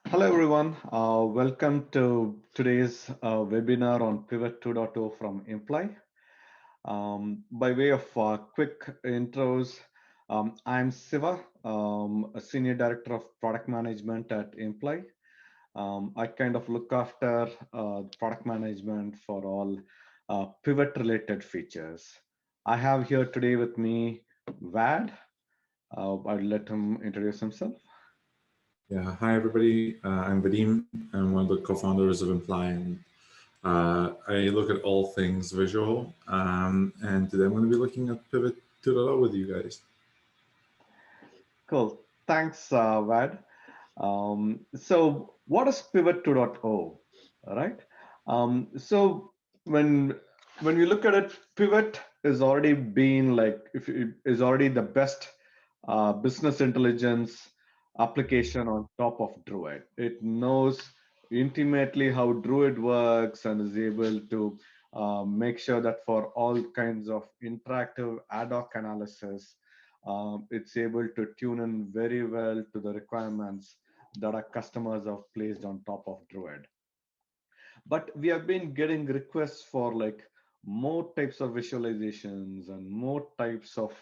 Hello, everyone. Welcome to today's webinar on Pivot 2.0 from Imply. By way of quick intros, I'm Siva, a Senior Director of Product Management at Imply. I kind of look after product management for all pivot-related features. I have here today with me Vad. I'll let him introduce himself. Yeah, hi everybody. I'm Vadim. I'm one of the co-founders of Imply, and I look at all things visual. And today I'm going to be looking at Pivot 2.0 with you guys. Cool. Thanks, Vad. So what is Pivot 2.0? All right. So when when we look at it, Pivot is already been like if it is already the best business intelligence application on top of Druid. It knows intimately how Druid works and is able to make sure that for all kinds of interactive ad hoc analysis, it's able to tune in very well to the requirements that our customers have placed on top of Druid. But we have been getting requests for like more types of visualizations and more types of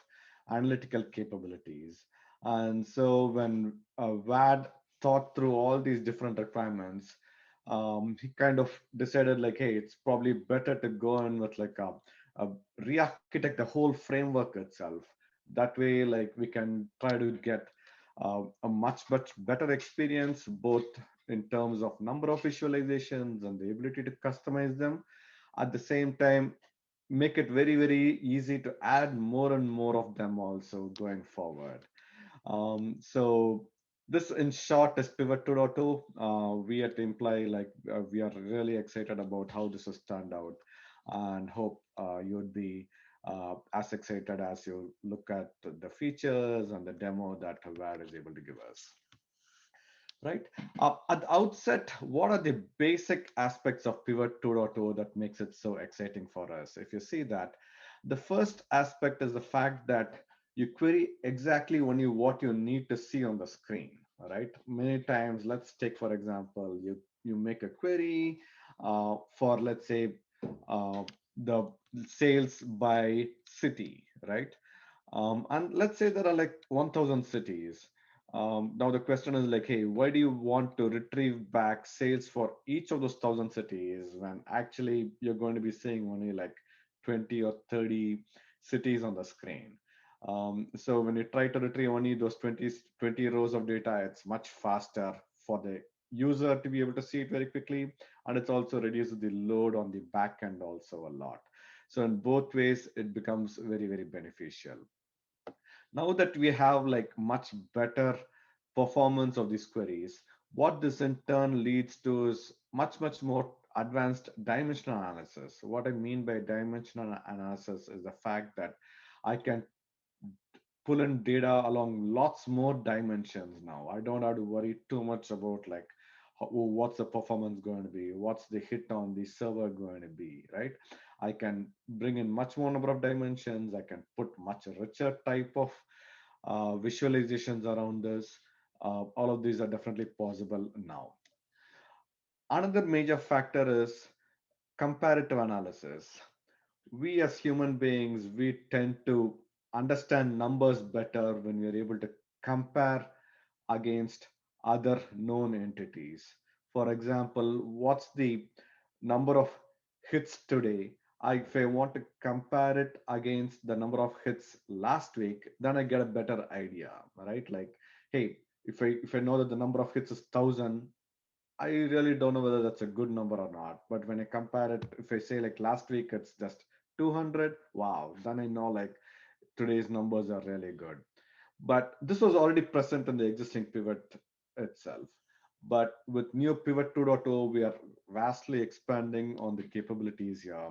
analytical capabilities. And so when VAD thought through all these different requirements, he kind of decided like, hey, it's probably better to go in with like a re-architect the whole framework itself. That way, like we can try to get a much better experience both in terms of number of visualizations and the ability to customize them. At the same time, make it very easy to add more and more of them also going forward. So this in short is Pivot 2.2. We at Imply, like we are really excited about how this has turned out and hope you would be as excited as you look at the features and the demo that Vad is able to give us. Right. At the outset, what are the basic aspects of Pivot 2.0 that makes it so exciting for us? If you see that, the first aspect is the fact that you query exactly only what you need to see on the screen. Right. Many times, let's take for example, you make a query for let's say the sales by city, right? And let's say there are like 1,000 cities. Now the question is like, hey, why do you want to retrieve back sales for each of those 1,000 cities when actually you're going to be seeing only like 20 or 30 cities on the screen? So when you try to retrieve only those 20 rows of data, it's much faster for the user to be able to see it very quickly, and it's also reduces the load on the back end also a lot. So in both ways, it becomes very beneficial. Now that we have like much better performance of these queries, what this in turn leads to is much more advanced dimensional analysis. What I mean by dimensional analysis is the fact that I can pull in data along lots more dimensions now. I don't have to worry too much about like what's the performance going to be, what's the hit on the server going to be, right? I can bring in much more number of dimensions. I can put much richer type of visualizations around this. All of these are definitely possible now. Another major factor is comparative analysis. We as human beings, we tend to understand numbers better when we are able to compare against other known entities. For example, what's the number of hits today? If I want to compare it against the number of hits last week, then I get a better idea, right? Like, hey, if I know that the number of hits is 1,000, I really don't know whether that's a good number or not. But when I compare it, if I say like last week it's just 200, wow, then I know like today's numbers are really good. But this was already present in the existing pivot itself. But with new pivot 2.0, we are vastly expanding on the capabilities here.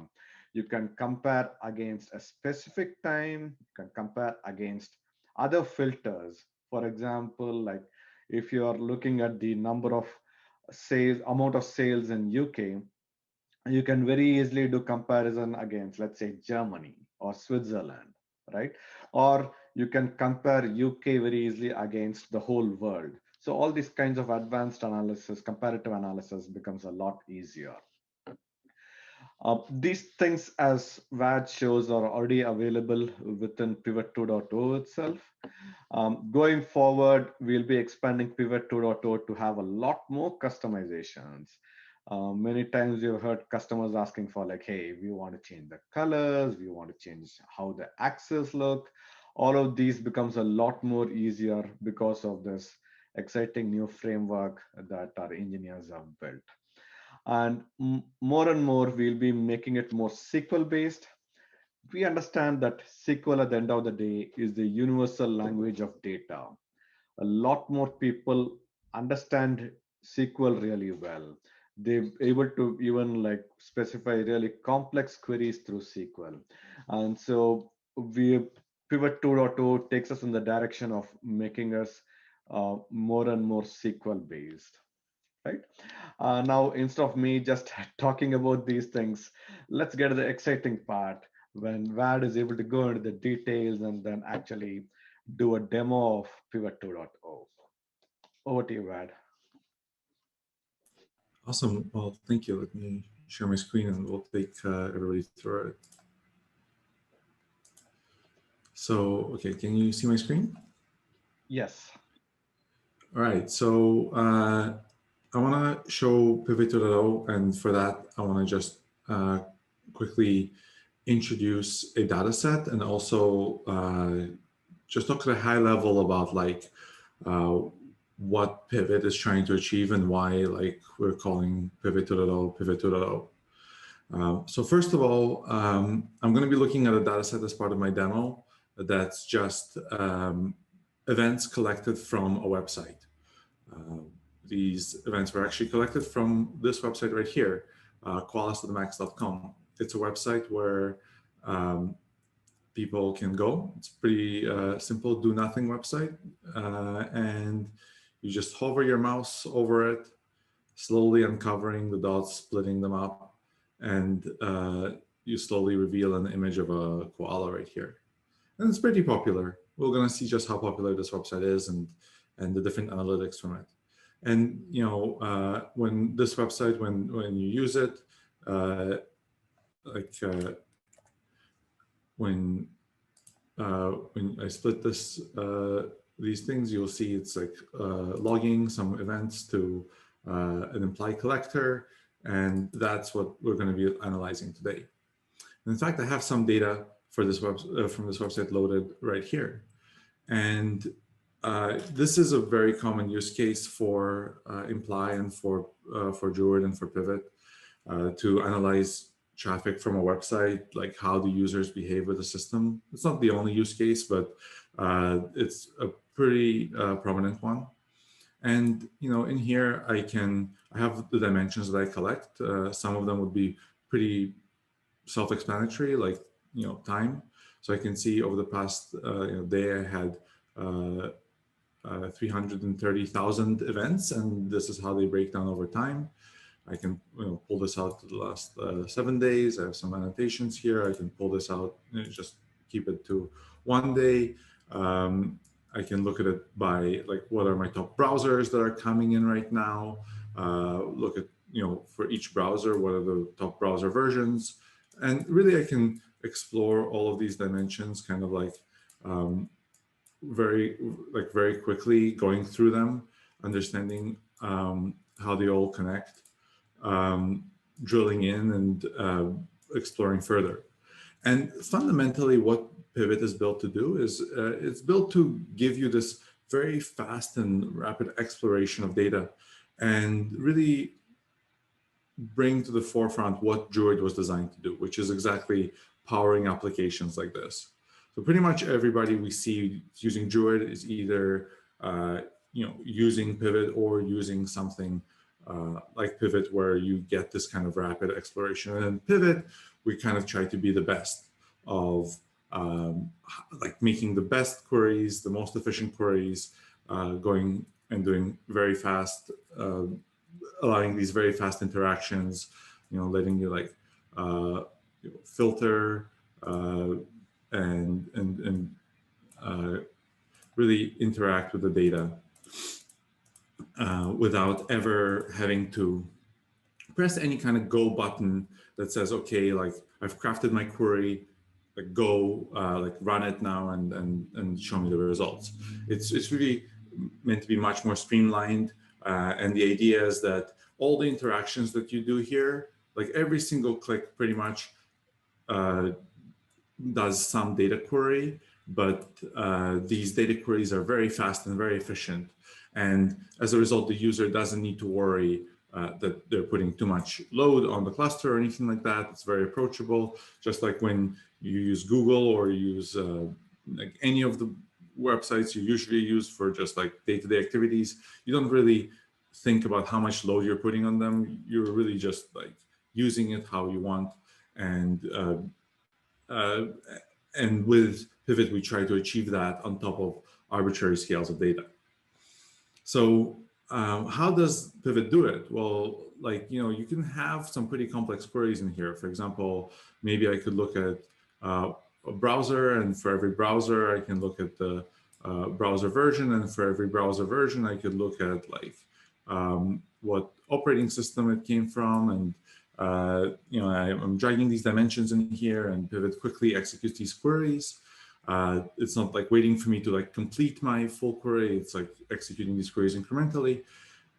You can compare against a specific time, you can compare against other filters. For example, like if you are looking at the number of sales, amount of sales in UK, you can very easily do comparison against, let's say, Germany or Switzerland, right? Or you can compare UK very easily against the whole world. So all these kinds of advanced analysis, comparative analysis becomes a lot easier. These things, as VAD shows, are already available within Pivot 2.0 itself. Going forward, we'll be expanding Pivot 2.0 to have a lot more customizations. Many times you've heard customers asking for like, hey, we want to change the colors, we want to change how the axes look. All of these becomes a lot more easier because of this exciting new framework that our engineers have built. And more and more, we'll be making it more SQL based. We understand that SQL at the end of the day is the universal language of data. A lot more people understand SQL really well. They're able to even like specify really complex queries through SQL. And so we Pivot 2.0 takes us in the direction of making us more and more SQL based, right? Now, instead of me just talking about these things, let's get to the exciting part when VAD is able to go into the details and then actually do a demo of Pivot 2.0. Over to you, VAD. Awesome. Well, thank you. Let me share my screen and we'll take everybody through it. So, okay, can you see my screen? Yes. All right. So I want to show Pivot 2.0, and for that, I want to just quickly introduce a data set and also just talk at a high level about like what Pivot is trying to achieve and why like we're calling Pivot 2.0 Pivot 2.0. So first of all, I'm going to be looking at a data set as part of my demo that's just events collected from a website. These events were actually collected from this website right here, koalas.max.com. It's a website where people can go. It's pretty simple, do nothing website. And you just hover your mouse over it, slowly uncovering the dots, splitting them up, and you slowly reveal an image of a koala right here. And it's pretty popular. We're going to see just how popular this website is and the different analytics from it. And when this website, when you use it, when I split this these things, you'll see it's like logging some events to an implied collector, and that's what we're going to be analyzing today. In fact, I have some data for this from this website loaded right here, and this is a very common use case for imply and for droid and for pivot to analyze traffic from a website, like how the users behave with the system. It's not the only use case, but it's a pretty prominent one. And in here, I have the dimensions that I collect. Some of them would be pretty self-explanatory, like time. So I can see over the past day, I had 330,000 events, and this is how they break down over time. I can pull this out to the last 7 days. I have some annotations here. I can pull this out, just keep it to 1 day. I can look at it by like, what are my top browsers that are coming in right now? Look at, for each browser, what are the top browser versions? And really, I can explore all of these dimensions kind of like very quickly, going through them, understanding how they all connect, drilling in and exploring further. And fundamentally, what Pivot is built to do is it's built to give you this very fast and rapid exploration of data and really bring to the forefront what Droid was designed to do, which is exactly powering applications like this. So pretty much everybody we see using Droid is either using Pivot or using something like Pivot, where you get this kind of rapid exploration. And in Pivot, we kind of try to be the best of like making the best queries, the most efficient queries, going and doing very fast, allowing these very fast interactions, letting you like filter and really interact with the data. without ever having to press any kind of go button that says, okay, like I've crafted my query, like go, like run it now and show me the results. It's really meant to be much more streamlined. And the idea is that all the interactions that you do here, like every single click pretty much uh, does some data query, but these data queries are very fast and very efficient. And as a result, the user doesn't need to worry that they're putting too much load on the cluster or anything like that. It's very approachable, just like when you use Google or use like any of the websites you usually use for just like day-to-day activities. You don't really think about how much load you're putting on them. You're really just like using it how you want. And uh, and with Pivot, we try to achieve that on top of arbitrary scales of data. So how does Pivot do it? Well, like, you can have some pretty complex queries in here. For example, maybe I could look at a browser, and for every browser, I can look at the browser version, and for every browser version, I could look at like what operating system it came from, and I'm dragging these dimensions in here, and Pivot quickly executes these queries. It's not like waiting for me to like complete my full query. It's like executing these queries incrementally.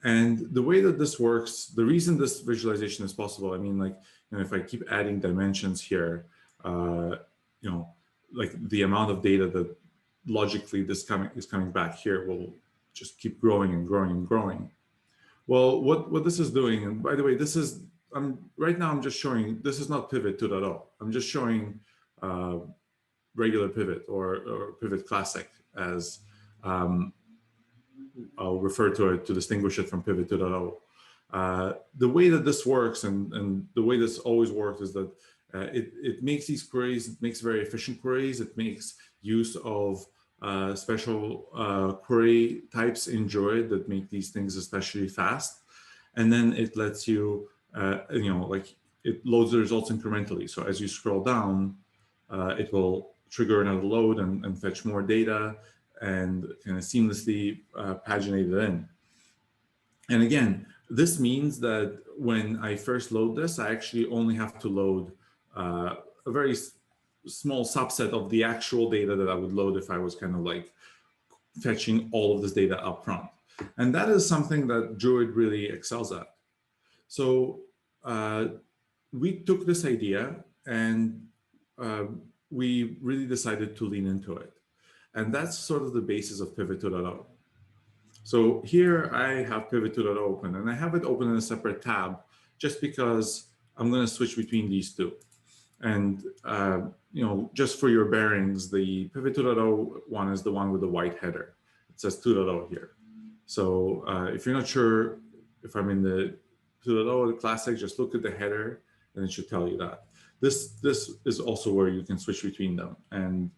And the way that this works, the reason this visualization is possible, I mean, like, if I keep adding dimensions here, you know, like the amount of data that logically is coming back here will just keep growing and growing and growing. Well, what this is doing, and by the way, this is, right now I'm just showing, this is not Pivot 2.0. I'm just showing regular Pivot or Pivot Classic, as I'll refer to it to distinguish it from Pivot 2.0. The way that this works, and the way this always worked, is that it makes these queries, it makes very efficient queries. It makes use of special query types in Droid that make these things especially fast. And then it lets you, like, it loads the results incrementally. So as you scroll down, it will trigger another load and fetch more data and kind of seamlessly paginate it in. And again, this means that when I first load this, I actually only have to load a very small subset of the actual data that I would load if I was kind of like fetching all of this data up front. And that is something that Droid really excels at. So we took this idea and we really decided to lean into it. And that's sort of the basis of Pivot 2.0. So here I have Pivot 2.0 open, and I have it open in a separate tab just because I'm going to switch between these two. And just for your bearings, the Pivot 2.0 one is the one with the white header. It says 2.0 here. So if you're not sure if I'm in the 2.0 the classic, just look at the header and it should tell you that. This is also where you can switch between them. And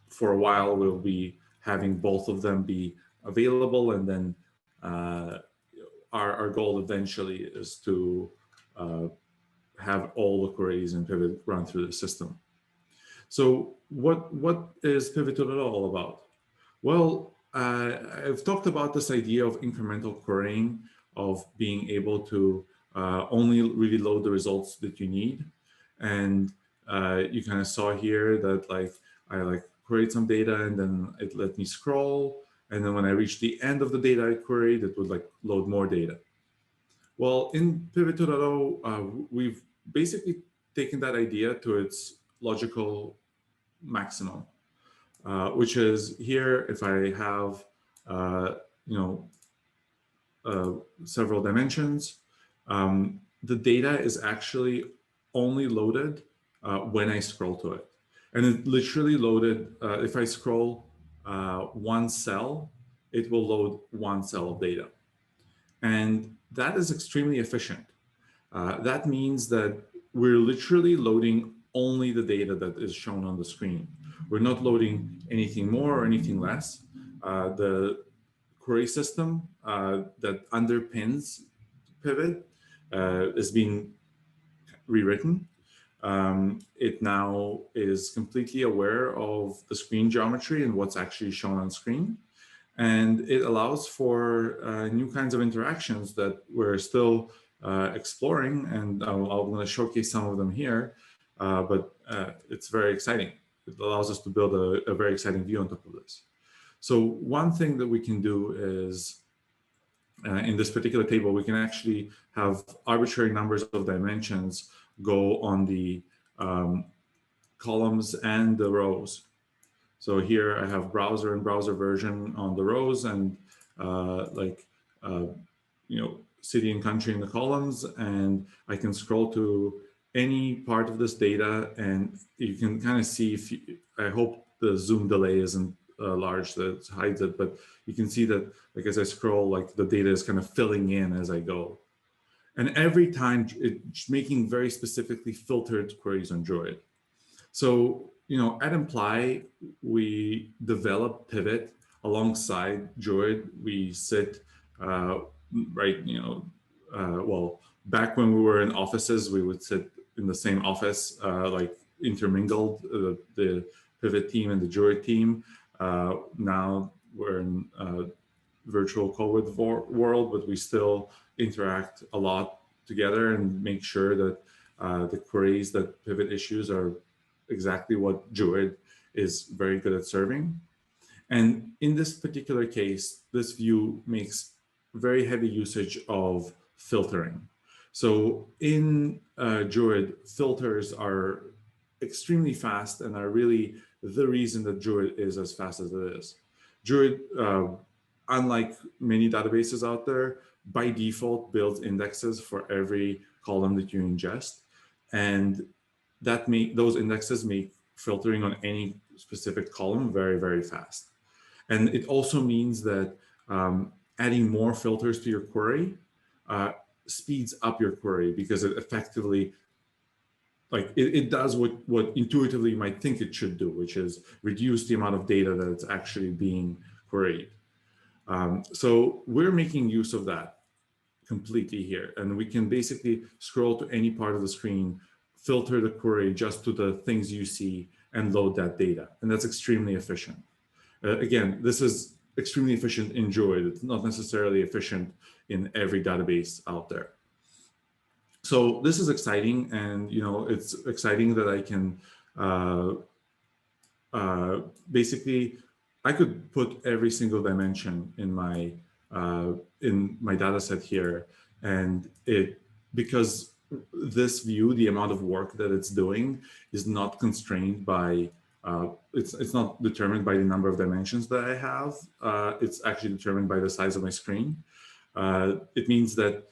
for a while we'll be having both of them be available, and then our goal eventually is to have all the queries in Pivot run through the system. So what is Pivot 2.0 all about? Well, I've talked about this idea of incremental querying, of being able to only really load the results that you need. And you kind of saw here that I queried some data, and then it let me scroll. And then when I reached the end of the data I queried, it would load more data. Well, in Pivot 2.0, we've basically taken that idea to its logical maximum, which is here, if I have, several dimensions, the data is actually only loaded when I scroll to it. And it literally loaded, if I scroll one cell, it will load one cell of data. And that is extremely efficient. That means that we're literally loading only the data that is shown on the screen. We're not loading anything more or anything less. The query system that underpins Pivot is being rewritten. It now is completely aware of the screen geometry and what's actually shown on screen. And it allows for new kinds of interactions that we're still exploring, and I'm going to showcase some of them here, but it's very exciting. It allows us to build a very exciting view on top of this. So one thing that we can do is, in this particular table, we can actually have arbitrary numbers of dimensions go on the columns and the rows. So here I have browser and browser version on the rows, and like city and country in the columns, and I can scroll to any part of this data, and you can kind of see if you, I hope the zoom delay isn't large that hides it, but you can see that like as I scroll, like the data is kind of filling in as I go. And every time it's making very specifically filtered queries on Droid. So, at Imply, we develop Pivot alongside Droid. We sit, right, well, back when we were in offices, we would sit in the same office, like intermingled, the Pivot team and the Droid team. Now we're in virtual COVID world, but we still interact a lot together and make sure that the queries that Pivot issues are exactly what Druid is very good at serving. And in this particular case, this view makes very heavy usage of filtering. So in Druid, filters are extremely fast and are really the reason that Druid is as fast as it is. Druid, unlike many databases out there, by default builds indexes for every column that you ingest. And those indexes make filtering on any specific column very, very fast. And it also means that adding more filters to your query speeds up your query, because it effectively, like it does what intuitively you might think it should do, which is reduce the amount of data that it's actually being queried. So we're making use of that completely here. And we can basically scroll to any part of the screen, filter the query just to the things you see, and load that data. And that's extremely efficient. Again, this is extremely efficient in Droid. It's not necessarily efficient in every database out there. So this is exciting, and it's exciting that I can basically, I could put every single dimension in my data set here, and because this view, the amount of work that it's doing is not constrained by it's not determined by the number of dimensions that I have. It's actually determined by the size of my screen. It means that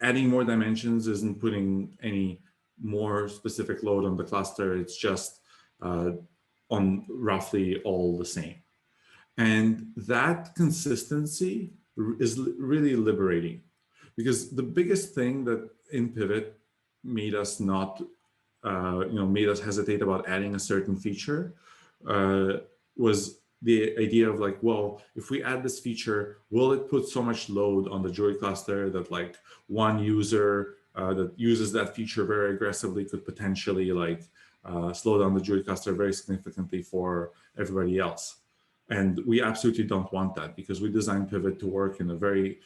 adding more dimensions isn't putting any more specific load on the cluster. It's just on roughly all the same. And that consistency is really liberating, because the biggest thing that in Pivot made us not, made us hesitate about adding a certain feature was the idea of like, well, if we add this feature, will it put so much load on the Droid cluster that like one user that uses that feature very aggressively could potentially like slow down the Droid cluster very significantly for everybody else? And we absolutely don't want that, because we designed Pivot to work in a very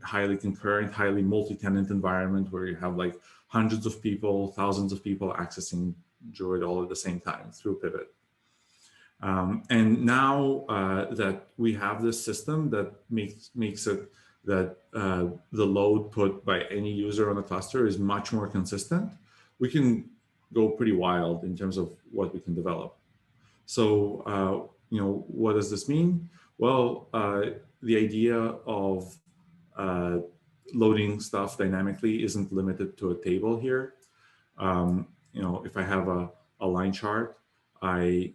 highly concurrent, highly multi-tenant environment where you have like hundreds of people, thousands of people accessing Droid all at the same time through Pivot. And now that we have this system that makes it that the load put by any user on the cluster is much more consistent, we can go pretty wild in terms of what we can develop. So, what does this mean? Well, the idea of loading stuff dynamically isn't limited to a table here. If I have a line chart, I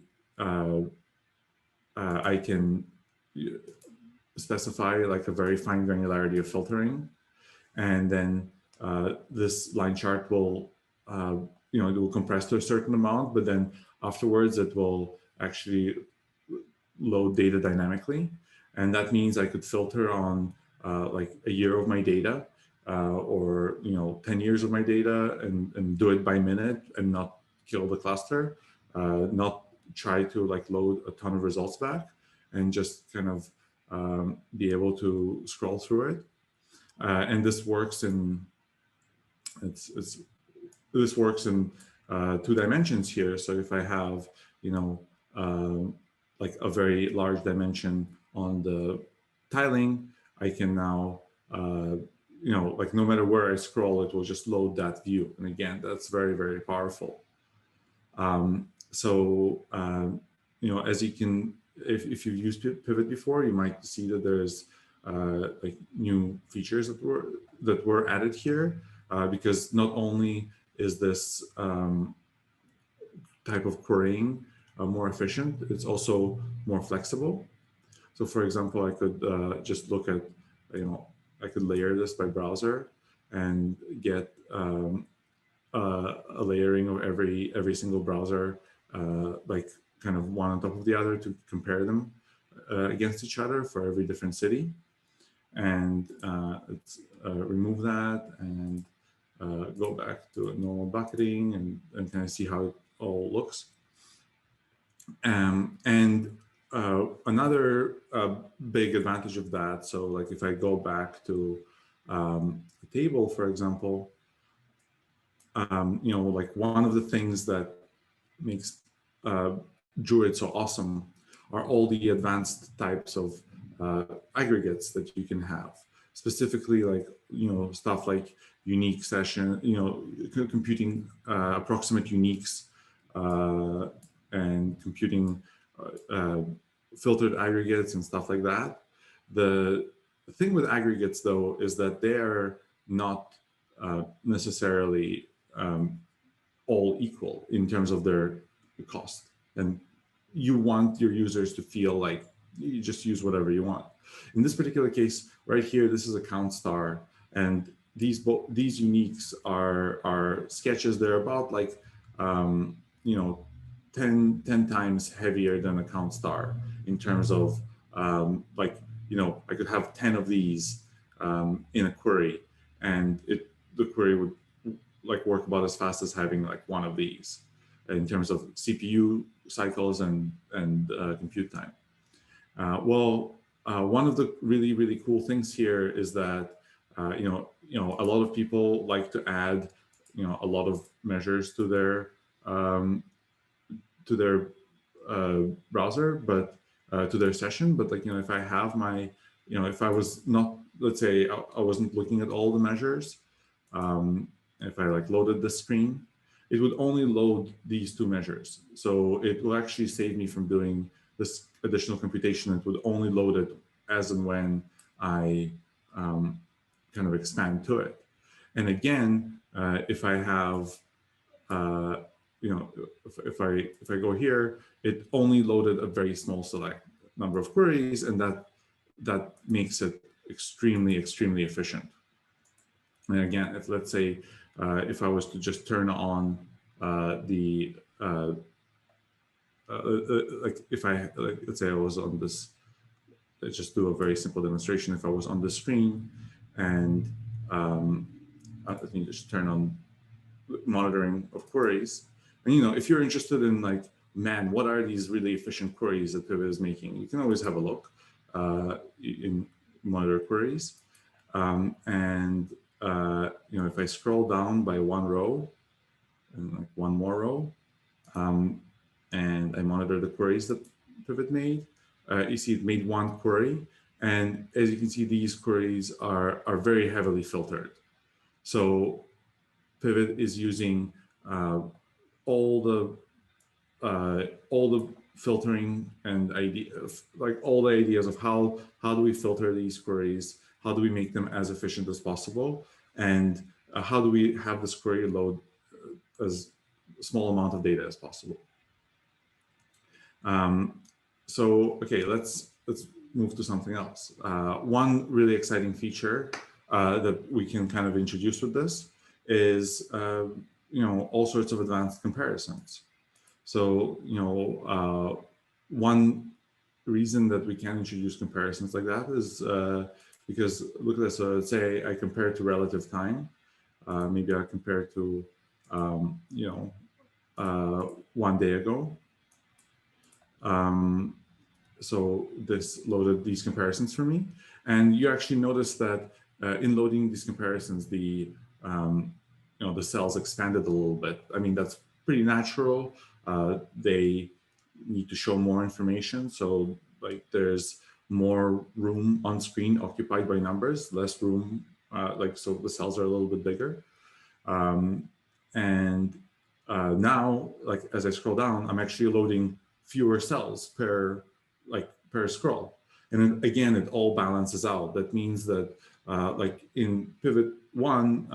can specify like a very fine granularity of filtering, and then this line chart will, it will compress to a certain amount, but then afterwards it will actually load data dynamically. And that means I could filter on like a year of my data or 10 years of my data, and do it by minute and not kill the cluster, not try to like load a ton of results back. and just kind of be able to scroll through it. And this works in this works in 2 dimensions here. So if I have, you know, like a very large dimension on the tiling, I can now, you know, like no matter where I scroll, it will just load that view. And again, that's very, very powerful. You know, as you can, if you've used Pivot before, you might see that there's like new features that were added here, because not only is this type of querying more efficient, it's also more flexible. So for example, I could just look at, you know, I could layer this by browser and get a layering of every single browser, like kind of one on top of the other to compare them against each other for every different city. And let's remove that and go back to normal bucketing and kind of see how it all looks. And another big advantage of that, so like if I go back to the table, for example, you know, like one of the things that makes Druid so awesome are all the advanced types of aggregates that you can have. Specifically, like, you know, stuff like unique session, you know, computing approximate uniques and computing filtered aggregates and stuff like that. The thing with aggregates, though, is that they are not necessarily all equal in terms of their cost. And you want your users to feel like you just use whatever you want. In this particular case, right here, this is a count star, and these uniques are sketches. They're about like you know, 10 times heavier than a count star in terms of like, you know, I could have 10 of these in a query, and the query would like work about as fast as having like one of these in terms of CPU cycles and compute time. One of the really cool things here is that you know, a lot of people like to add, you know, a lot of measures to their browser, but to their session. But like, you know, if I have my, you know, if I was not, let's say I wasn't looking at all the measures, if I like loaded the screen, it would only load these 2 measures. So it will actually save me from doing this additional computation. It would only load it as and when I kind of expand to it. And again, if I have, you know, if I go here, it only loaded a very small select number of queries, and that makes it extremely efficient. And again, if let's say if I was to just turn on the like if I like, let's say I was on this, let's just do a very simple demonstration. If I was on the screen and let me just turn on monitoring of queries, and you know, if you're interested in like, man, what are these really efficient queries that Pivot is making, you can always have a look in monitor queries. And you know, if I scroll down by 1 row and like 1 more row, and I monitor the queries that Pivot made, you see it made 1 query, and as you can see, these queries are very heavily filtered. So Pivot is using all the filtering and like all the ideas of how do we filter these queries, how do we make them as efficient as possible, and how do we have this query load as small amount of data as possible. So okay, let's move to something else. One really exciting feature that we can kind of introduce with this is you know, all sorts of advanced comparisons. So you know, one reason that we can introduce comparisons like that is because look at this. So let's say I compare to relative time. Maybe I compare to you know, 1 day ago. so this loaded these comparisons for me. And you actually notice that in loading these comparisons, the cells expanded a little bit. I mean, that's pretty natural. They need to show more information. So like there's more room on screen occupied by numbers, less room, so the cells are a little bit bigger. And now, like as I scroll down, I'm actually loading fewer cells per scroll. And then, again, it all balances out. That means that like in Pivot 1,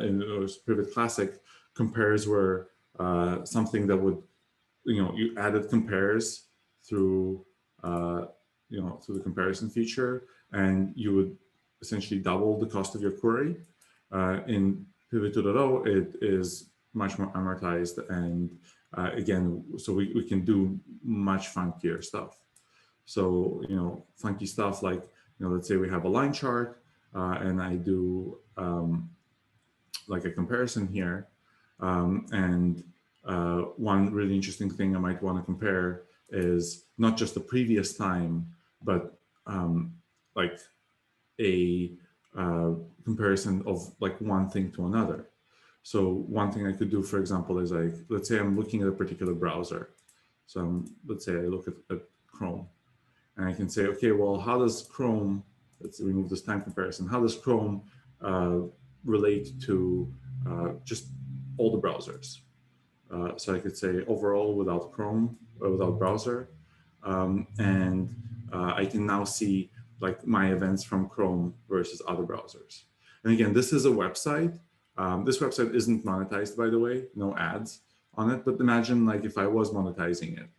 in Pivot Classic, compares were something that would, you added compares through, through the comparison feature, and you would essentially double the cost of your query. In Pivot 2.0, it is much more amortized, and again, so we can do much funkier stuff. So, funky stuff like, let's say we have a line chart, and I do like a comparison here, and one really interesting thing I might want to compare is not just the previous time, but like a comparison of like one thing to another. So one thing I could do, for example, is like, let's say I'm looking at a particular browser. So let's say I look at Chrome, and I can say, okay, well, how does Chrome, let's remove this time comparison, how does Chrome relate to just all the browsers? So I could say overall without Chrome or without browser. And I can now see like my events from Chrome versus other browsers. And again, this is a website. This website isn't monetized, by the way, no ads on it. But imagine like if I was monetizing it,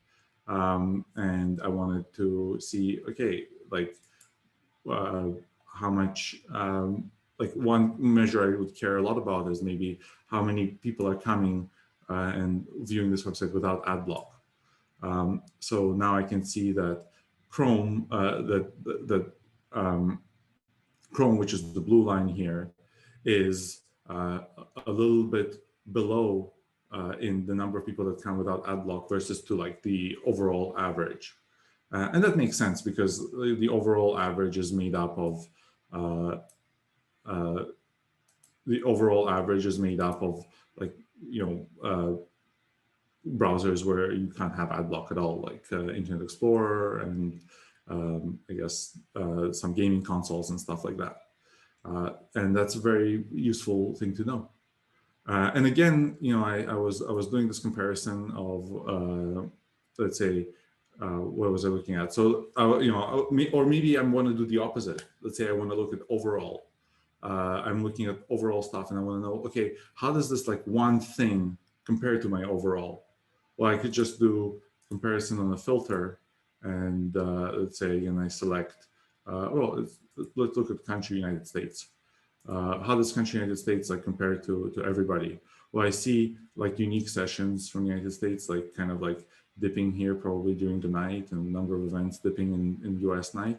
and I wanted to see, okay, like how much, like one measure I would care a lot about is maybe how many people are coming and viewing this website without ad block. So now I can see that Chrome, Chrome, which is the blue line here, is a little bit below in the number of people that come without ad block versus to like the overall average. And that makes sense because the overall average is made up of like, browsers where you can't have ad block at all, like Internet Explorer and I guess some gaming consoles and stuff like that. And that's a very useful thing to know. And again, I was doing this comparison of let's say what was I looking at? So or maybe I want to do the opposite. Let's say I want to look at overall. I'm looking at overall stuff, and I want to know, okay, how does this like one thing compare to my overall? Well, I could just do comparison on a filter, and let's say, and I select. Let's look at country United States. How does country United States like compare to everybody? Well, I see like unique sessions from the United States, like kind of like dipping here probably during the night, and a number of events dipping in US night.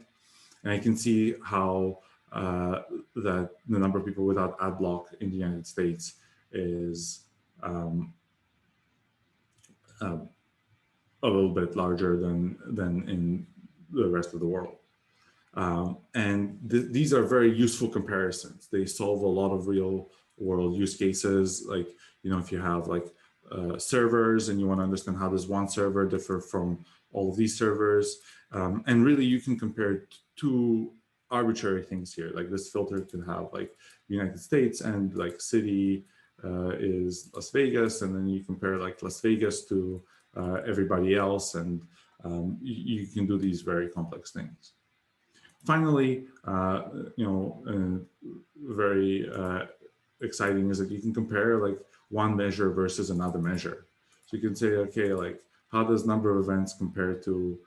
And I can see how that the number of people without ad block in the United States is a little bit larger than in the rest of the world. And these are very useful comparisons. They solve a lot of real world use cases. Like, if you have like servers and you want to understand how does one server differ from all of these servers. And really you can compare two arbitrary things here. Like this filter can have like United States and like city is Las Vegas. And then you compare like Las Vegas to everybody else. And you can do these very complex things. Finally, very exciting is that you can compare like one measure versus another measure. So you can say, okay, like how does number of events compare to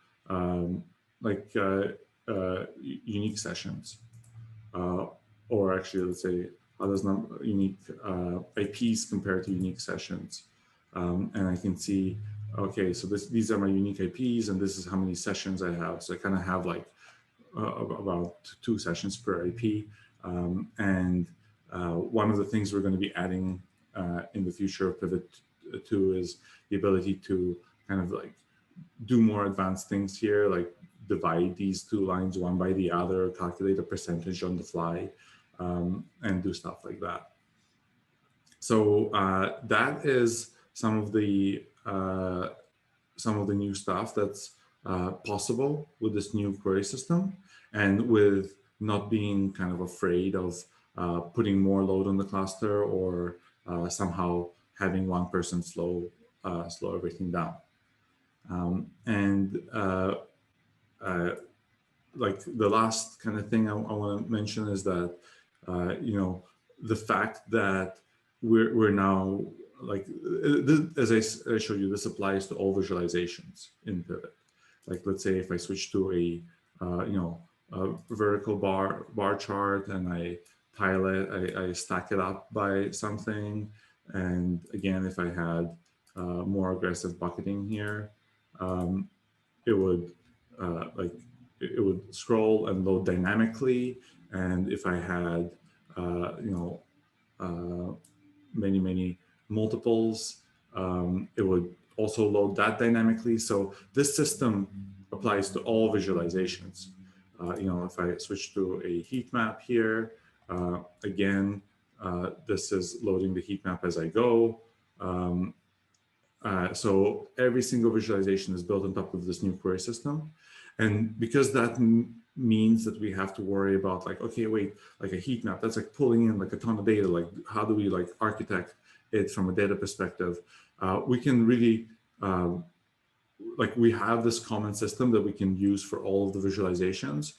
unique sessions? Or actually, let's say, how does unique IPs compare to unique sessions? And I can see, okay, so these are my unique IPs, and this is how many sessions I have. So I kind of have like about 2 sessions per IP. And one of the things we're going to be adding in the future of Pivot 2 is the ability to kind of like do more advanced things here, like divide these two lines one by the other, calculate a percentage on the fly, and do stuff like that. So that is some of the new stuff that's possible with this new query system, and with not being kind of afraid of putting more load on the cluster, or somehow having one person slow everything down. And like the last kind of thing I want to mention is that the fact that we're now like as I showed you, this applies to all visualizations in Pivot. Like let's say if I switch to a vertical bar chart, and I tile it, I stack it up by something, and again if I had more aggressive bucketing here, it would like it would scroll and load dynamically. And if I had many multiples, it would also load that dynamically. So this system applies to all visualizations. If I switch to a heat map here, again, this is loading the heat map as I go. So every single visualization is built on top of this new query system. And because that means that we have to worry about like, okay, wait, like a heat map, that's like pulling in like a ton of data. Like how do we like architect it from a data perspective? We can really, like we have this common system that we can use for all of the visualizations,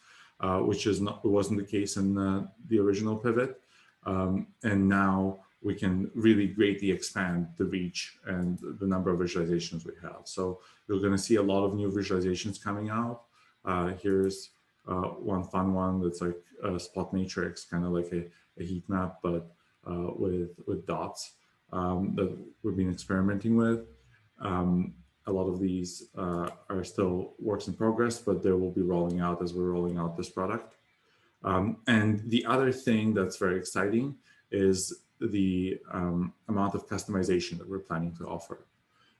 which wasn't the case in the original Pivot. And now we can really greatly expand the reach and the number of visualizations we have. So you're going to see a lot of new visualizations coming out. Here's one fun one that's like a spot matrix, kind of like a heat map, but with dots that we've been experimenting with. A lot of these are still works in progress, but they will be rolling out as we're rolling out this product. And the other thing that's very exciting is the amount of customization that we're planning to offer.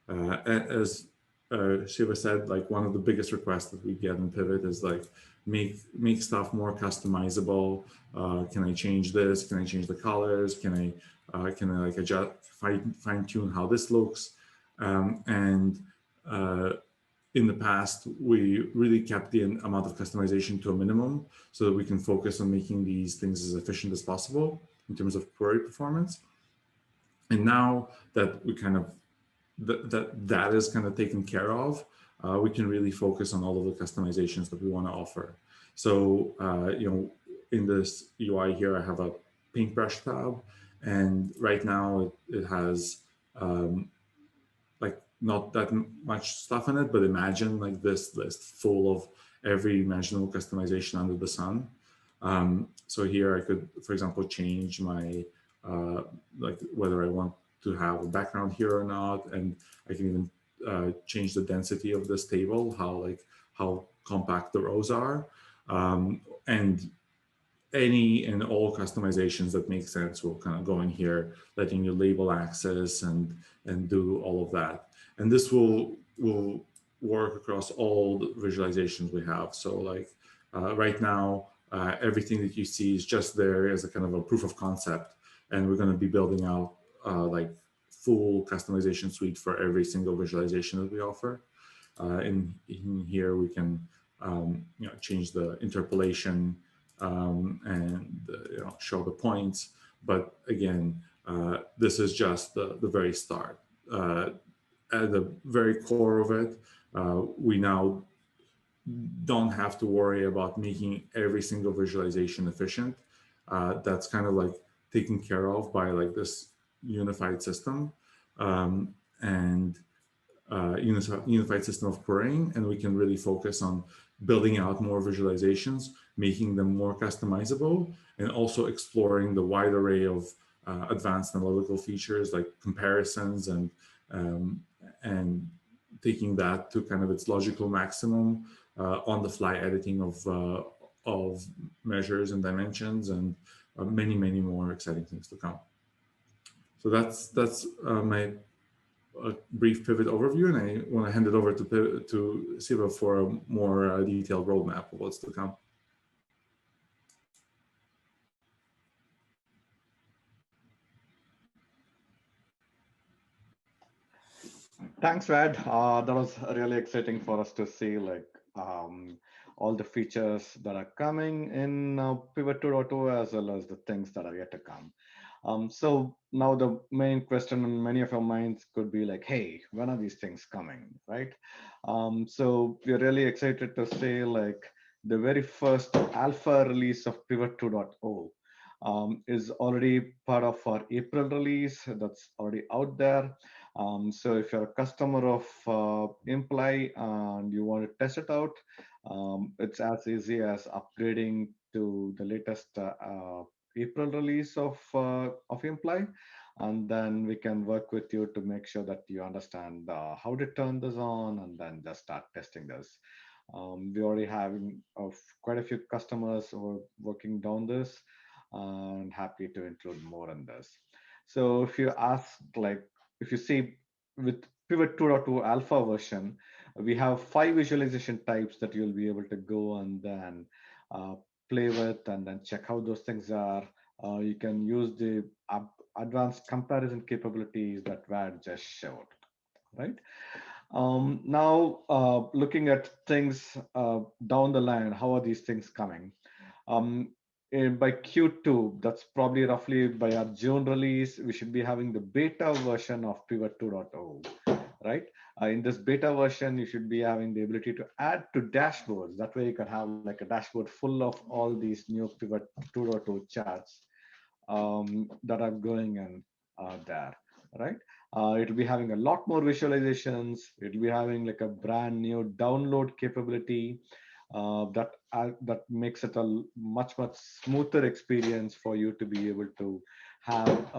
As Shiva said, like one of the biggest requests that we get in Pivot is like, make stuff more customizable. Can I change this? Can I change the colors? Can I like adjust, fine tune how this looks? And in the past, we really kept the amount of customization to a minimum so that we can focus on making these things as efficient as possible in terms of query performance. And now that we kind of, that is kind of taken care of, we can really focus on all of the customizations that we want to offer. So, in this UI here, I have a paintbrush tab, and right now it has like not that much stuff in it, but imagine like this list full of every imaginable customization under the sun. So here I could, for example, change my, like whether I want to have a background here or not. And I can even change the density of this table, how compact the rows are. And any and all customizations that make sense will kind of go in here, letting you label access and do all of that. And this will work across all the visualizations we have. So like right now, everything that you see is just there as a kind of a proof of concept. And we're going to be building out like full customization suite for every single visualization that we offer. In here, we can change the interpolation and show the points. But again, this is just the very start. At the very core of it, we now don't have to worry about making every single visualization efficient. That's kind of like taken care of by like this unified system and unified system of querying, and we can really focus on building out more visualizations, making them more customizable, and also exploring the wide array of advanced analytical features like comparisons and taking that to kind of its logical maximum, on-the-fly editing of measures and dimensions, and many more exciting things to come. So that's my a brief pivot overview, and I want to hand it over to Siva for a more detailed roadmap of what's to come. Thanks, Rad. That was really exciting for us to see all the features that are coming in Pivot 2.0 as well as the things that are yet to come. So now the main question in many of our minds could be like, hey, when are these things coming, right? So we're really excited to say like the very first alpha release of Pivot 2.0 is already part of our April release that's already out there. So if you're a customer of Imply and you want to test it out, it's as easy as upgrading to the latest April release of Imply, and then we can work with you to make sure that you understand how to turn this on, and then just start testing this. We already having quite a few customers who are working down this, and happy to include more in this. So if you ask, like, if you see with Pivot 2.2 alpha version, we have 5 visualization types that you'll be able to go and then uh, play with and then check how those things are. You can use the advanced comparison capabilities that Vad just showed, right? Now, looking at things down the line, how are these things coming? By Q2, that's probably roughly by our June release, we should be having the beta version of Pivot 2.0, right? In this beta version, you should be having the ability to add to dashboards. That way you can have like a dashboard full of all these new Pivot 2.0 charts that are going in there, right? It'll be having a lot more visualizations. It'll be having like a brand new download capability that makes it a much smoother experience for you to be able to have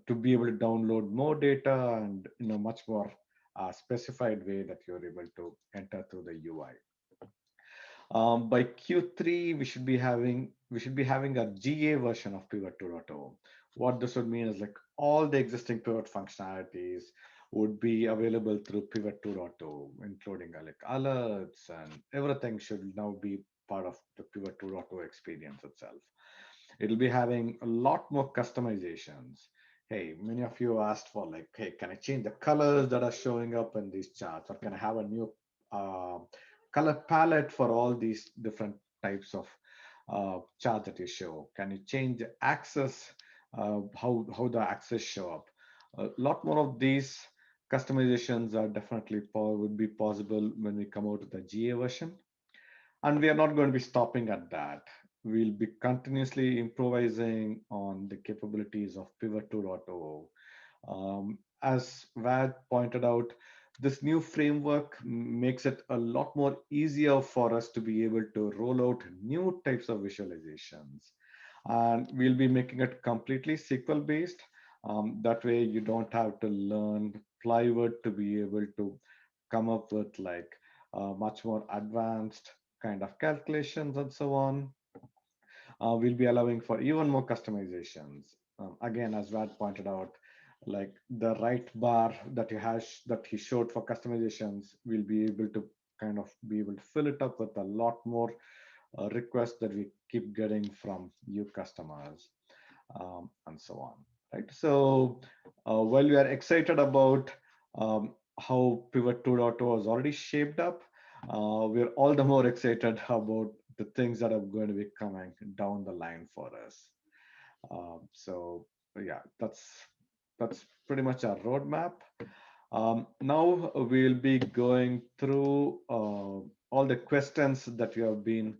to be able to download more data and in a much more specified way that you're able to enter through the UI. By Q3, we should be having a GA version of Pivot 2.0. What this would mean is like all the existing Pivot functionalities would be available through Pivot 2.0, including like alerts and everything should now be part of the Pivot 2.0 experience itself. It'll be having a lot more customizations. Hey, many of you asked for like, hey, can I change the colors that are showing up in these charts, or can I have a new uh, color palette for all these different types of charts that you show? Can you change the axis, how the axes show up? A lot more of these customizations are definitely would be possible when we come out with the GA version. And we are not going to be stopping at that. We'll be continuously improvising on the capabilities of Pivot 2.0. As Vad pointed out, this new framework makes it a lot more easier for us to be able to roll out new types of visualizations. And we'll be making it completely SQL based. That way you don't have to learn plywood to be able to come up with like much more advanced kind of calculations and so on. We'll be allowing for even more customizations. Again, as Vad pointed out, like the right bar that that he showed for customizations, we'll be able to kind of be able to fill it up with a lot more requests that we keep getting from you customers, and so on. Right. So while we are excited about how Pivot 2.0 is already shaped up, we're all the more excited about the things that are going to be coming down the line for us. So yeah, that's pretty much our roadmap. Now we'll be going through all the questions that you have been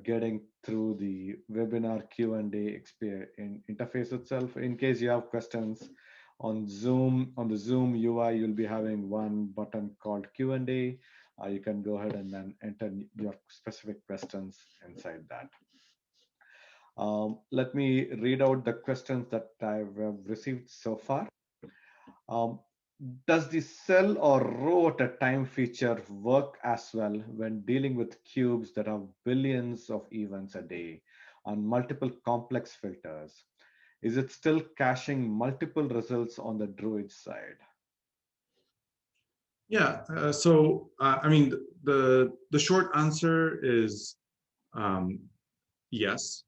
getting through the webinar Q&A interface itself. In case you have questions on Zoom, on the Zoom UI, you'll be having one button called Q&A. You can go ahead and then enter your specific questions inside that. Let me read out the questions that I've received so far. Um, does the cell or row at a time feature work as well when dealing with cubes that have billions of events a day on multiple complex filters? is it still caching multiple results on the droid side? Yeah. I mean, the short answer is um, yes.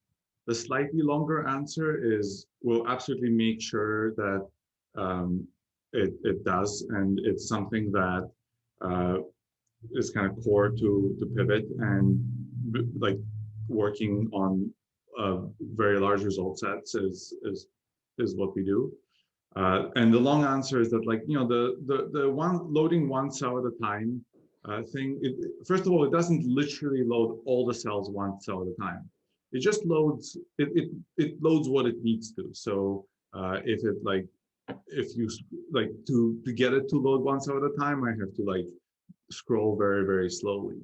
The slightly longer answer is we'll absolutely make sure that it does, and it's something that uh, is kind of core to Pivot, and like working on very large result sets is what we do. And the long answer is that, like, the one loading one cell at a time thing. First of all, it doesn't literally load all the cells one cell at a time. It just loads it loads what it needs to. So if it like if you like to get it to load one cell at a time, I have to like scroll very, very slowly.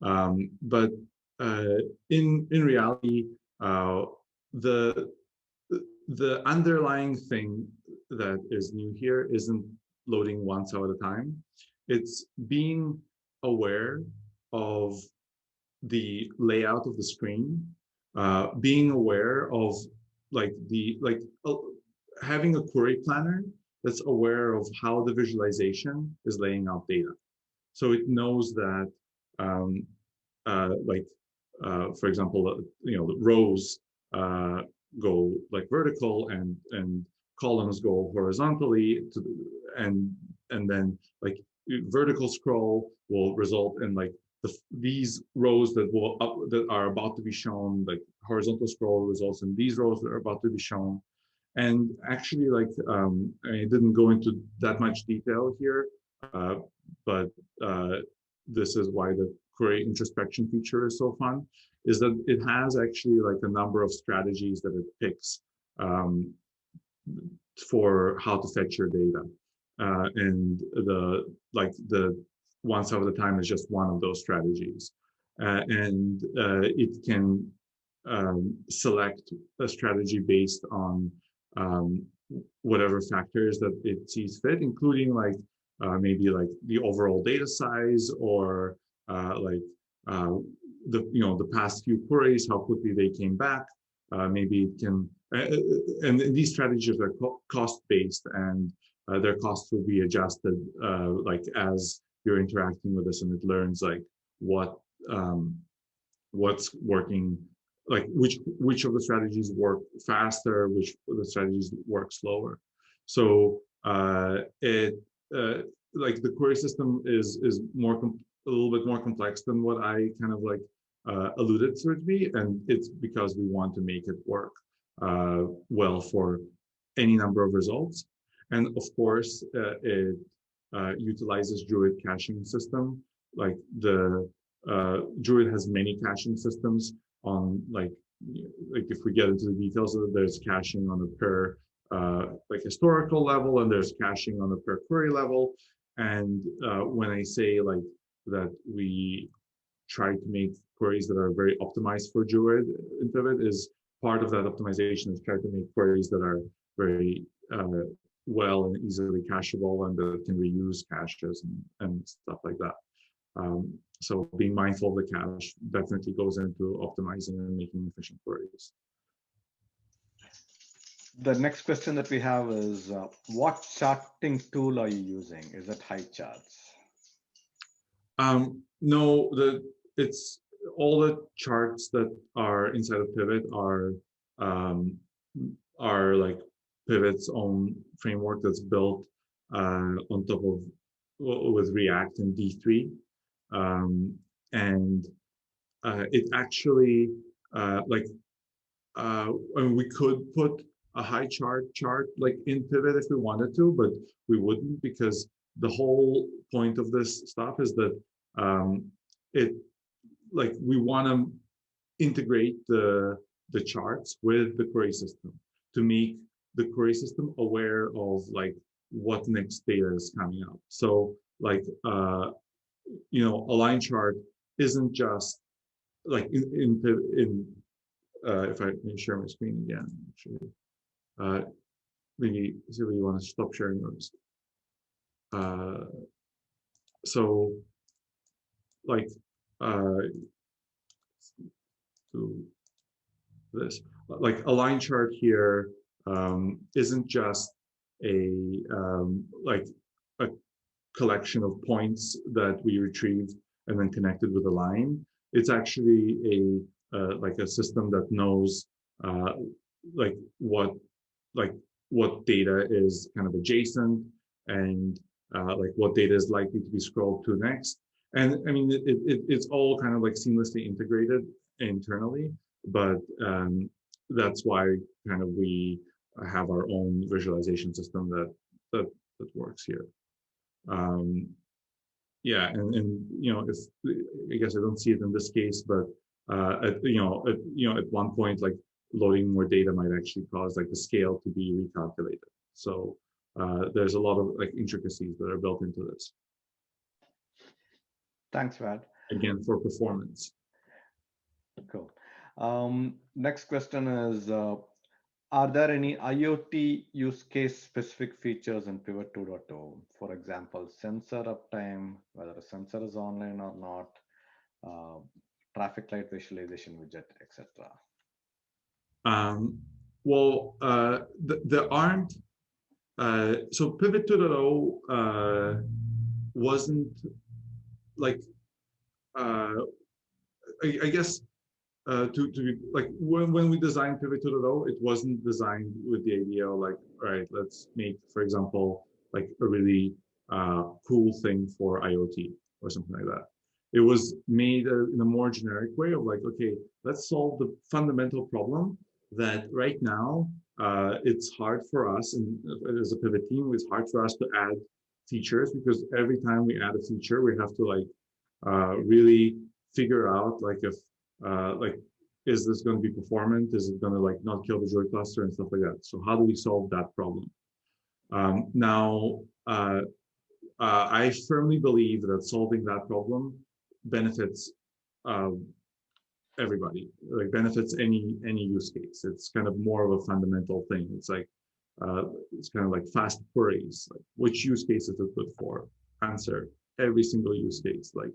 But uh, in reality, uh, the the underlying thing that is new here isn't loading one cell at a time. It's being aware of the layout of the screen, being aware of having a query planner that's aware of how the visualization is laying out data. So it knows that, um, like, for example, the rows go like vertical, and columns go horizontally and then like vertical scroll will result in like these rows that are about to be shown. Like horizontal scroll results in these rows that are about to be shown. And actually, like, I didn't go into that much detail here, but uh, this is why the query introspection feature is so fun, is that it has actually like a number of strategies that it picks um, for how to fetch your data. And the one cell at a time is just one of those strategies. And it can select a strategy based on um, whatever factors that it sees fit, including like maybe like the overall data size, or like uh, the past few queries, how quickly they came back. Maybe it can, and these strategies are cost based, and their costs will be adjusted like as you're interacting with this, and it learns like what um, what's working, like which of the strategies work faster, which of the strategies work slower. So it like the query system is a little bit more complex than what I kind of like alluded to it to be, and it's because we want to make it work well for any number of results. And of course, it utilizes Druid caching system. Like the Druid has many caching systems on like if we get into the details of it, there's caching on a per like historical level, and there's caching on a per query level. And when I say like that we try to make queries that are very optimized for Druid in Pivot, is part of that optimization is try to make queries that are very well and easily cacheable, and that can reuse caches and stuff like that. So being mindful of the cache definitely goes into optimizing and making efficient queries. The next question that we have is, what charting tool are you using? Is it high charts? No, it's all the charts that are inside of Pivot um, are like Pivot's own framework that's built on top of with React and D3, and it actually like and we could put a high chart like in Pivot if we wanted to, but we wouldn't, because the whole point of this stuff is that it like we want to integrate the charts with the query system to make the query system aware of like what next data is coming up. So like a line chart isn't just like in if I may share my screen again, actually. Maybe see if you want to stop sharing those. So like to this, like a line chart here isn't just a like a collection of points that we retrieved and then connected with a line. It's actually like a system that knows uh, like what like what data is kind of adjacent and like what data is likely to be scrolled to next. And I mean, it's all kind of like seamlessly integrated internally, but that's why kind of we have our own visualization system that works here. Yeah, and you know, if I guess I don't see it in this case, but at one point, like loading more data might actually cause like the scale to be recalculated. So there's a lot of like intricacies that are built into this. Thanks, Vad. Again, for performance. Cool. Next question is, are there any IoT use case specific features in Pivot 2.0? For example, sensor uptime, whether a sensor is online or not, traffic light visualization widget, etc. Well, there aren't. So Pivot 2.0 wasn't like I guess to like when we designed Pivot 2.0, it wasn't designed with the idea of like, all right, let's make, for example, like a really cool thing for IoT or something like that. It was made in a more generic way of like, okay, let's solve the fundamental problem that right now it's hard for us, and as a pivot team, it's hard for us to add features because every time we add a feature, we have to like really figure out like if like is this going to be performant? Is it going to like not kill the droid cluster and stuff like that? So how do we solve that problem? Now, I firmly believe that solving that problem benefits everybody, like benefits any use case. It's kind of more of a fundamental thing. It's kind of like fast queries. Like which use case is it good for? Answer every single use case. Like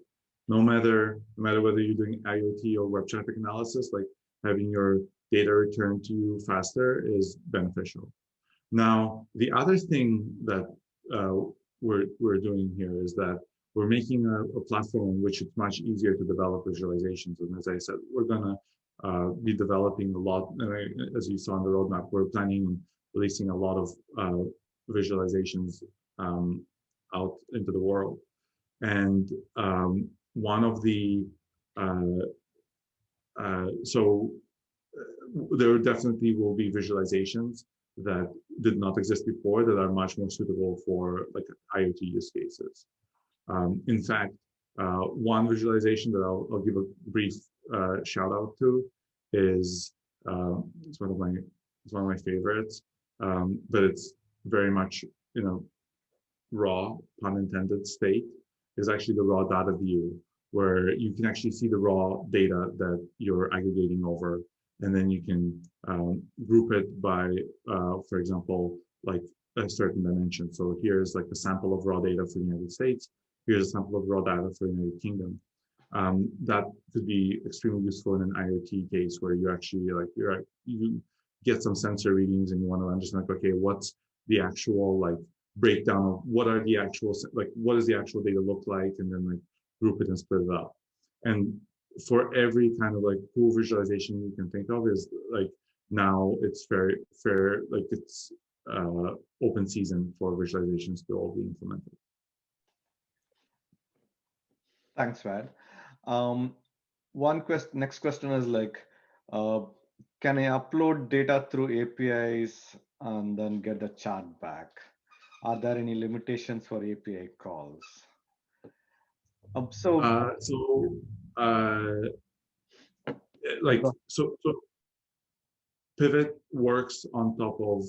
no matter whether you're doing IoT or web traffic analysis, like having your data returned to you faster is beneficial. Now, the other thing that we're doing here is that we're making a platform in which it's much easier to develop visualizations. And as I said, we're gonna be developing a lot. And as you saw on the roadmap, we're planning on releasing a lot of visualizations out into the world. And one of the so there definitely will be visualizations that did not exist before that are much more suitable for like IoT use cases. In fact, one visualization that I'll give a brief shout out to is it's one of my favorites, but it's very much raw, pun intended, state is actually the raw data view, where you can actually see the raw data that you're aggregating over, and then you can group it by, for example, like a certain dimension. So here's like a sample of raw data for the United States. Here's a sample of raw data for the United Kingdom. That could be extremely useful in an IoT case where you actually like you get some sensor readings and you want to understand like, okay, what's the actual like breakdown of what are the actual like what does the actual data look like, and then like group it and split it up. And for every kind of like cool visualization you can think of is like now it's very fair, like it's open season for visualizations to all be implemented. Thanks, Vad. Next question is like, can I upload data through APIs and then get the chart back? Are there any limitations for API calls? So Pivot works on top of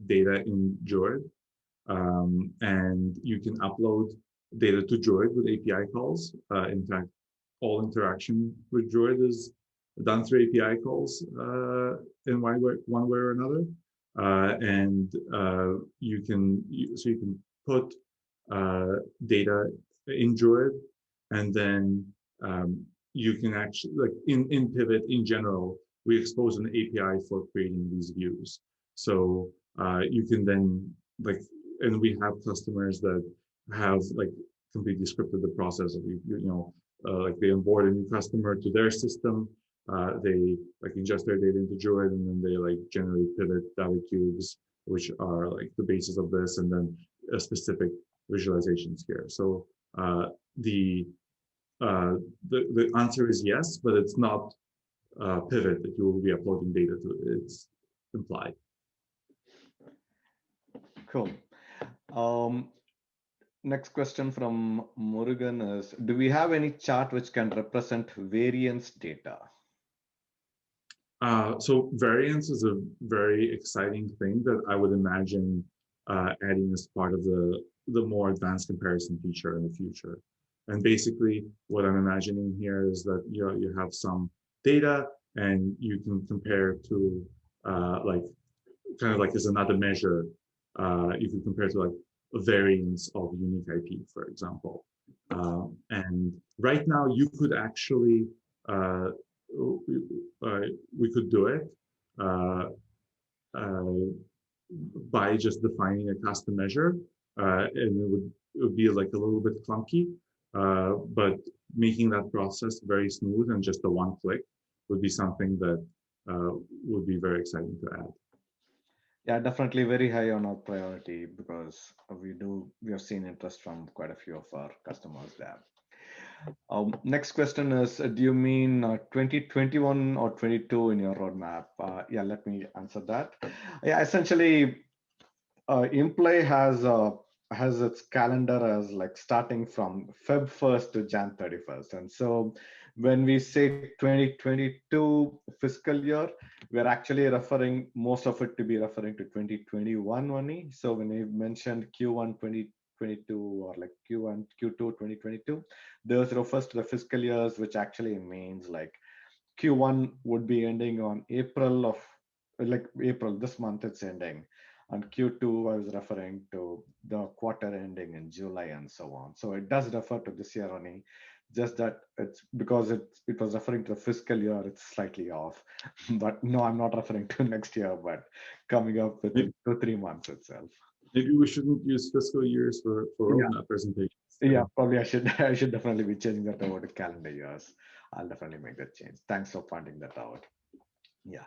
data in Droid, and you can upload data to Droid with API calls. In fact, all interaction with Droid is done through API calls in one way or another. And you can put data in Droid, and then you can actually, like in Pivot in general, we expose an API for creating these views. So you can then and we have customers that have completely scripted the process of like they onboard a new customer to their system. They ingest their data into Droid, and then they generate pivot data cubes, which are the basis of this, and then a specific visualizations here. So the the answer is yes, but it's not pivot that you will be uploading data to. It's implied. Cool. Next question from Murugan is, do we have any chart which can represent variance data? So variance is a very exciting thing that I would imagine adding as part of the more advanced comparison feature in the future. And basically, what I'm imagining here is that you have some data, and you can compare to as another measure. You can compare to a variance of unique IP, for example. And right now, you could actually we could do it uh, uh, by just defining a custom measure, and it would be a little bit clunky, but making that process very smooth and just a one click would be something that would be very exciting to add. Yeah, definitely very high on our priority, because we have seen interest from quite a few of our customers there. Next question is, do you mean 2021 or 22 in your roadmap? Yeah, let me answer that. Yeah, essentially, Imply has its calendar as starting from Feb 1st to Jan 31st, and so when we say 2022 fiscal year, we're actually referring most of it to be referring to 2021 only. So when we mentioned Q1 2022 or Q1 Q2 2022, those refers to the fiscal years, which actually means Q1 would be ending on April of April this month it's ending, and Q2 I was referring to the quarter ending in July and so on. So it does refer to this year only, just that it's because it was referring to the fiscal year, it's slightly off. But no, I'm not referring to next year, but coming up within 2-3 months itself. Maybe we shouldn't use fiscal years for roadmap presentations. Yeah, probably I should I should definitely be changing that over to calendar years. I'll definitely make that change. Thanks for pointing that out. Yeah.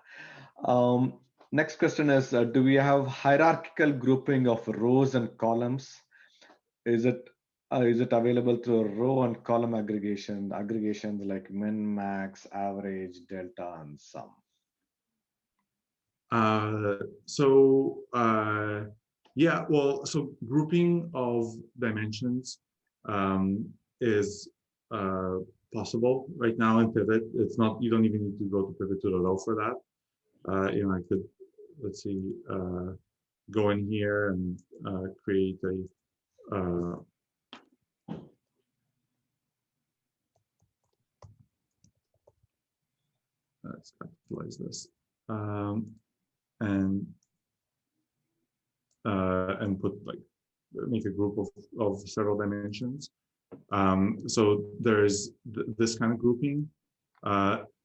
Next question is, do we have hierarchical grouping of rows and columns? Is it available through row and column aggregations like min, max, average, delta, and sum? Yeah, well, so grouping of dimensions is possible right now in Pivot. It's not, you don't even need to go to Pivot 2.0 for that. I could, let's see, go in here and create a let's capitalize this, and put make a group of several dimensions. So there's this kind of grouping.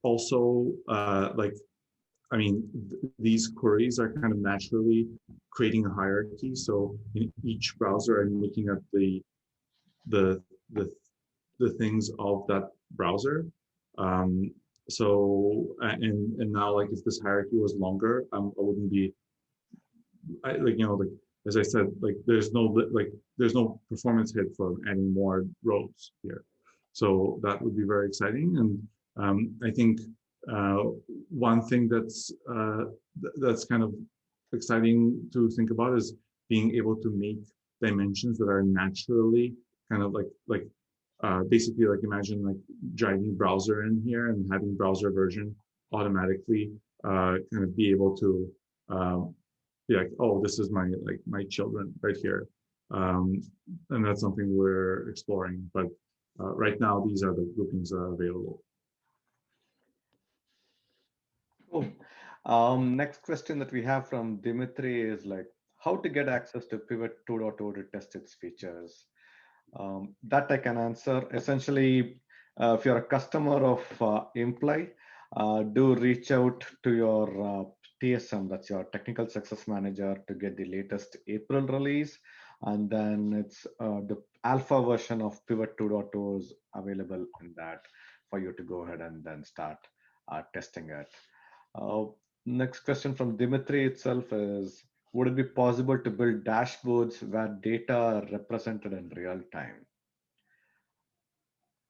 Also, I mean, these queries are kind of naturally creating a hierarchy. So in each browser, I'm looking at the things of that browser. So and now, if this hierarchy was longer, I wouldn't be as I said, there's no performance hit for adding more rows here. So that would be very exciting. And I think one thing that's kind of exciting to think about is being able to make dimensions that are naturally kind of basically imagine driving browser in here and having browser version automatically kind of be able to be like, oh, this is my children right here, and that's something we're exploring. But right now, these are the groupings that are available. Cool. Next question that we have from Dimitri is how to get access to Pivot 2.0 to test its features. That I can answer. Essentially, if you're a customer of Imply, do reach out to your TSM, that's your Technical Success Manager, to get the latest April release. And then it's the alpha version of Pivot 2.0 is available in that for you to go ahead and then start testing it. Uh, Next question from Dimitri itself is, would it be possible to build dashboards where data are represented in real time?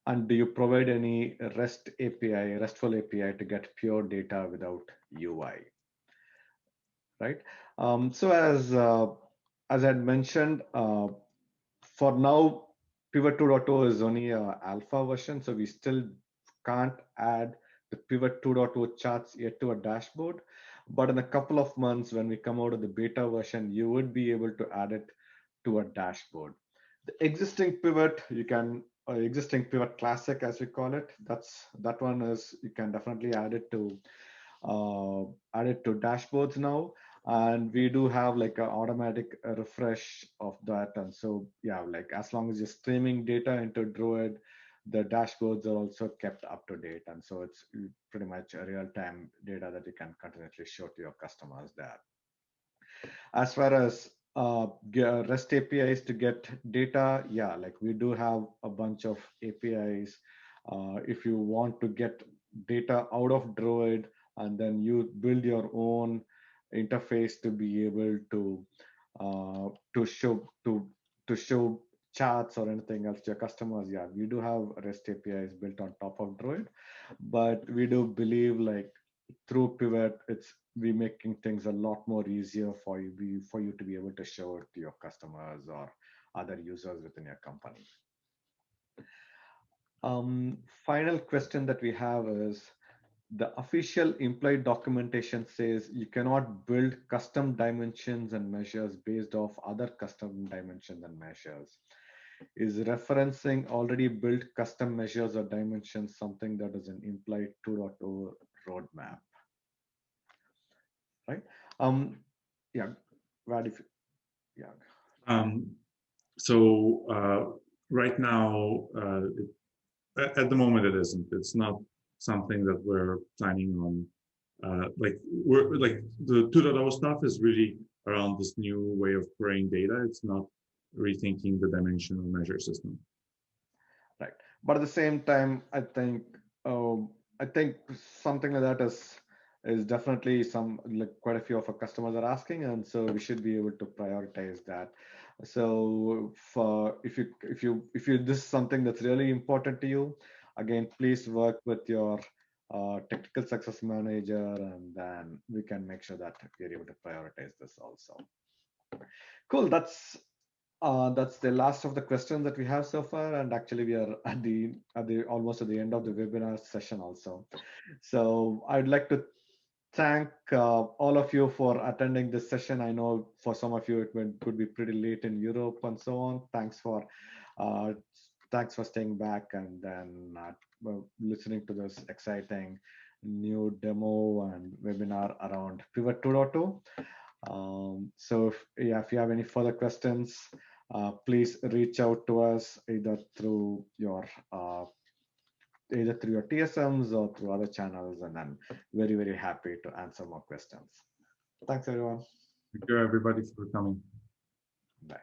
And do you provide any RESTful API to get pure data without UI? Right. So as I had mentioned, for now, Pivot 2.0 is only a alpha version, so we still can't add the Pivot 2.0 charts yet to a dashboard. But in a couple of months, when we come out of the beta version, you would be able to add it to a dashboard. The existing pivot, you can existing pivot classic, as we call it. That one is, you can definitely add it to dashboards now, and we do have like an automatic refresh of that. And so yeah, like as long as you're streaming data into Droid, the dashboards are also kept up to date, and so it's pretty much a real-time data that you can continuously show to your customers there. As far as REST APIs to get data, yeah, like we do have a bunch of APIs. If you want to get data out of Droid and then you build your own interface to be able to show charts or anything else to your customers, yeah, we do have REST APIs built on top of Droid, but we do believe like through Pivot, it's we making things a lot more easier for you to be able to show it to your customers or other users within your company. Final question that we have is, the official implied documentation says you cannot build custom dimensions and measures based off other custom dimensions and measures. Is referencing already built custom measures or dimensions something that is an implied 2.0 roadmap? Right? Yeah, Vad, if yeah. Um, so right now, at the moment, it isn't. It's not something that we're planning on. We're like the 2.0 stuff is really around this new way of querying data. It's not rethinking the dimensional measure system. Right, but at the same time, I think something like that is definitely some, like quite a few of our customers are asking, and so we should be able to prioritize that. So for if you this is something that's really important to you, again, please work with your technical success manager, and then we can make sure that we're able to prioritize this also. Cool. That's the last of the questions that we have so far, and actually we are at the almost at the end of the webinar session also. So I'd like to thank all of you for attending this session. I know for some of you could be pretty late in Europe and so on. Uh, Thanks for staying back and then listening to this exciting new demo and webinar around Pivot 2.2. So if you have any further questions, please reach out to us either through your TSMs or through other channels, and I'm very, very happy to answer more questions. Thanks, everyone. Thank you, everybody, for coming. Bye.